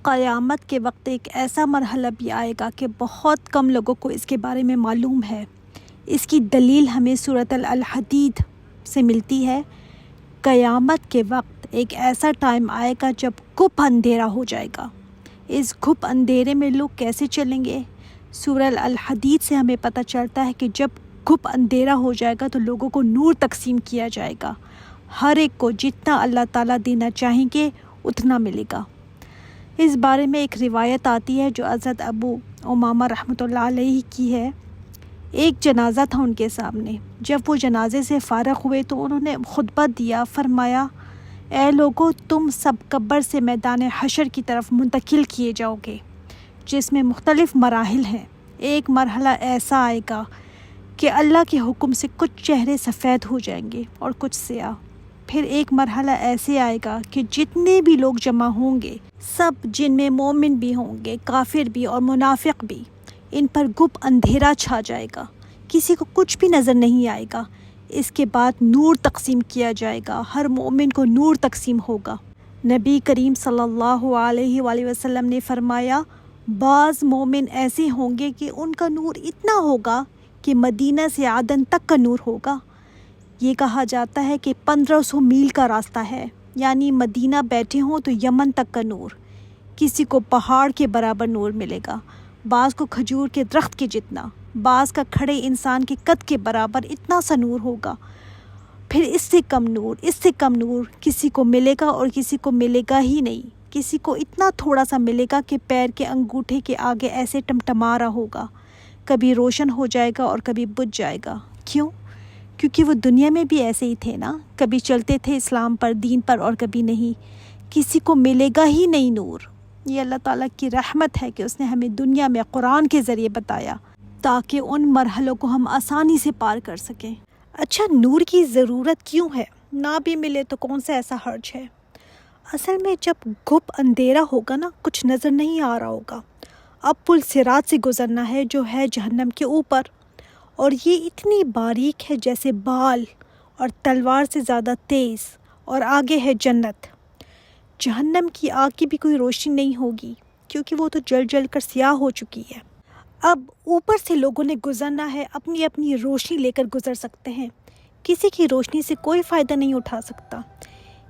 قیامت کے وقت ایک ایسا مرحلہ بھی آئے گا کہ بہت کم لوگوں کو اس کے بارے میں معلوم ہے۔ اس کی دلیل ہمیں سورۃ الحدید سے ملتی ہے۔ قیامت کے وقت ایک ایسا ٹائم آئے گا جب گھپ اندھیرا ہو جائے گا۔ اس گھپ اندھیرے میں لوگ کیسے چلیں گے؟ سورہ الحدید سے ہمیں پتہ چلتا ہے کہ جب گھپ اندھیرا ہو جائے گا تو لوگوں کو نور تقسیم کیا جائے گا۔ ہر ایک کو جتنا اللہ تعالیٰ دینا چاہیں گے اتنا ملے گا۔ اس بارے میں ایک روایت آتی ہے جو حضرت ابو امامہ رحمۃ اللہ علیہ کی ہے۔ ایک جنازہ تھا ان کے سامنے۔ جب وہ جنازے سے فارغ ہوئے تو انہوں نے خطبہ دیا، فرمایا اے لوگو، تم سب قبر سے میدان حشر کی طرف منتقل کیے جاؤ گے، جس میں مختلف مراحل ہیں۔ ایک مرحلہ ایسا آئے گا کہ اللہ کے حکم سے کچھ چہرے سفید ہو جائیں گے اور کچھ سیاہ۔ پھر ایک مرحلہ ایسے آئے گا کہ جتنے بھی لوگ جمع ہوں گے، سب جن میں مومن بھی ہوں گے، کافر بھی اور منافق بھی، ان پر گھپ اندھیرا چھا جائے گا، کسی کو کچھ بھی نظر نہیں آئے گا۔ اس کے بعد نور تقسیم کیا جائے گا، ہر مومن کو نور تقسیم ہوگا۔ نبی کریم صلی اللہ علیہ وآلہ وسلم نے فرمایا بعض مومن ایسے ہوں گے کہ ان کا نور اتنا ہوگا کہ مدینہ سے عدن تک کا نور ہوگا۔ یہ کہا جاتا ہے کہ 1500 میل کا راستہ ہے، یعنی مدینہ بیٹھے ہوں تو یمن تک کا نور۔ کسی کو پہاڑ کے برابر نور ملے گا، بعض کو کھجور کے درخت کے جتنا، بعض کا کھڑے انسان کے قد کے برابر اتنا سا نور ہوگا۔ پھر اس سے کم نور، اس سے کم نور کسی کو ملے گا اور کسی کو ملے گا ہی نہیں۔ کسی کو اتنا تھوڑا سا ملے گا کہ پیر کے انگوٹھے کے آگے ایسے ٹمٹما رہا ہوگا، کبھی روشن ہو جائے گا اور کبھی بجھ جائے گا۔ کیوں؟ کیونکہ وہ دنیا میں بھی ایسے ہی تھے نا، کبھی چلتے تھے اسلام پر، دین پر، اور کبھی نہیں۔ کسی کو ملے گا ہی نہیں نور۔ یہ اللہ تعالیٰ کی رحمت ہے کہ اس نے ہمیں دنیا میں قرآن کے ذریعے بتایا تاکہ ان مرحلوں کو ہم آسانی سے پار کر سکیں۔ اچھا، نور کی ضرورت کیوں ہے؟ نہ بھی ملے تو کون سا ایسا حرج ہے؟ اصل میں جب گھپ اندھیرا ہوگا نا، کچھ نظر نہیں آ رہا ہوگا۔ اب پل صراط سے گزرنا ہے جو ہے جہنم کے اوپر، اور یہ اتنی باریک ہے جیسے بال، اور تلوار سے زیادہ تیز، اور آگے ہے جنت۔ جہنم کی آگ کی بھی کوئی روشنی نہیں ہوگی کیونکہ وہ تو جل جل کر سیاہ ہو چکی ہے۔ اب اوپر سے لوگوں نے گزرنا ہے، اپنی اپنی روشنی لے کر گزر سکتے ہیں، کسی کی روشنی سے کوئی فائدہ نہیں اٹھا سکتا۔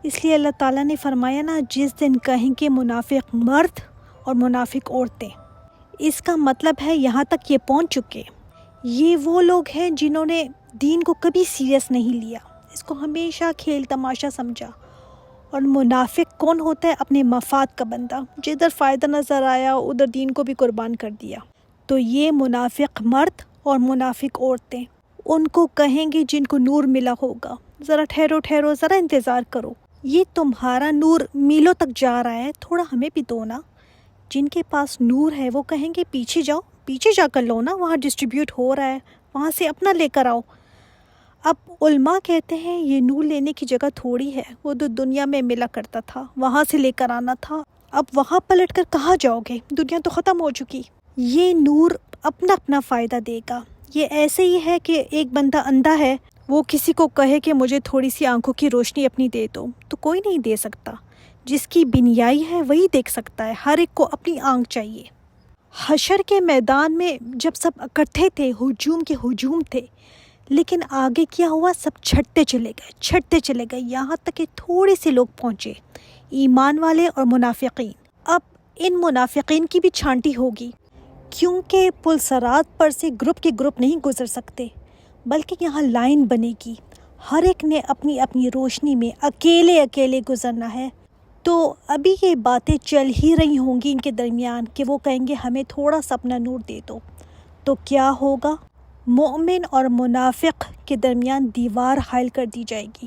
اس لیے اللہ تعالیٰ نے فرمایا نا، جس دن کہیں کہ منافق مرد اور منافق عورتیں، اس کا مطلب ہے یہاں تک یہ پہنچ چکے۔ یہ وہ لوگ ہیں جنہوں نے دین کو کبھی سیریس نہیں لیا، اس کو ہمیشہ کھیل تماشا سمجھا۔ اور منافق کون ہوتا ہے؟ اپنے مفاد کا بندہ، جدھر فائدہ نظر آیا ادھر دین کو بھی قربان کر دیا۔ تو یہ منافق مرد اور منافق عورتیں، ان کو کہیں گے جن کو نور ملا ہوگا، ذرا ٹھہرو ٹھہرو، ذرا انتظار کرو، یہ تمہارا نور میلوں تک جا رہا ہے، تھوڑا ہمیں بھی دو نا۔ جن کے پاس نور ہے وہ کہیں گے پیچھے جاؤ، پیچھے جا کر لو نا، وہاں ڈسٹریبیوٹ ہو رہا ہے، وہاں سے اپنا لے کر آؤ۔ اب علماء کہتے ہیں یہ نور لینے کی جگہ تھوڑی ہے، وہ تو دنیا میں ملا کرتا تھا، وہاں سے لے کر آنا تھا۔ اب وہاں پلٹ کر کہاں جاؤ گے؟ دنیا تو ختم ہو چکی۔ یہ نور اپنا اپنا فائدہ دے گا۔ یہ ایسے ہی ہے کہ ایک بندہ اندھا ہے، وہ کسی کو کہے کہ مجھے تھوڑی سی آنکھوں کی روشنی اپنی دے دو، تو کوئی نہیں دے سکتا۔ جس کی بینائی ہے وہی دیکھ سکتا ہے، ہر ایک کو اپنی آنکھ چاہیے۔ حشر کے میدان میں جب سب اکٹھے تھے، ہجوم کے ہجوم تھے، لیکن آگے کیا ہوا؟ سب چھٹتے چلے گئے، یہاں تک کہ تھوڑے سے لوگ پہنچے، ایمان والے اور منافقین۔ اب ان منافقین کی بھی چھانٹی ہوگی، کیونکہ پل صراط پر سے گروپ کے گروپ نہیں گزر سکتے، بلکہ یہاں لائن بنے گی، ہر ایک نے اپنی اپنی روشنی میں اکیلے اکیلے گزرنا ہے۔ تو ابھی یہ باتیں چل ہی رہی ہوں گی ان کے درمیان کہ وہ کہیں گے ہمیں تھوڑا سا اپنا نور دے دو، تو کیا ہوگا؟ مومن اور منافق کے درمیان دیوار حائل کر دی جائے گی۔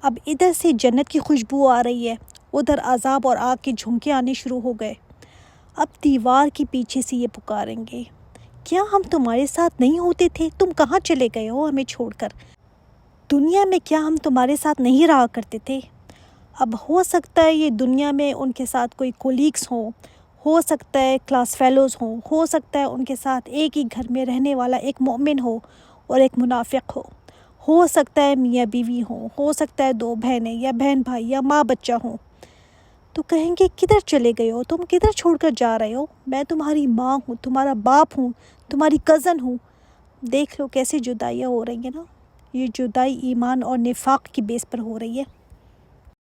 اب ادھر سے جنت کی خوشبو آ رہی ہے، ادھر عذاب اور آگ کے جھونکے آنے شروع ہو گئے۔ اب دیوار کے پیچھے سے یہ پکاریں گے، کیا ہم تمہارے ساتھ نہیں ہوتے تھے؟ تم کہاں چلے گئے ہو ہمیں چھوڑ کر؟ دنیا میں کیا ہم تمہارے ساتھ نہیں رہا کرتے تھے؟ اب ہو سکتا ہے یہ دنیا میں ان کے ساتھ کوئی کولیگس ہوں، ہو سکتا ہے کلاس فیلوز ہوں، ہو سکتا ہے ان کے ساتھ ایک ہی گھر میں رہنے والا ایک مومن ہو اور ایک منافق ہو سکتا ہے میاں بیوی ہوں، ہو سکتا ہے دو بہنیں یا بہن بھائی یا ماں بچہ ہوں۔ تو کہیں گے کدھر چلے گئے ہو تم، کدھر چھوڑ کر جا رہے ہو، میں تمہاری ماں ہوں، تمہارا باپ ہوں، تمہاری کزن ہوں۔ دیکھ لو کیسے جدائیاں ہو رہی ہیں نا، یہ جدائی ایمان اور نفاق کی بیس پر ہو رہی ہے۔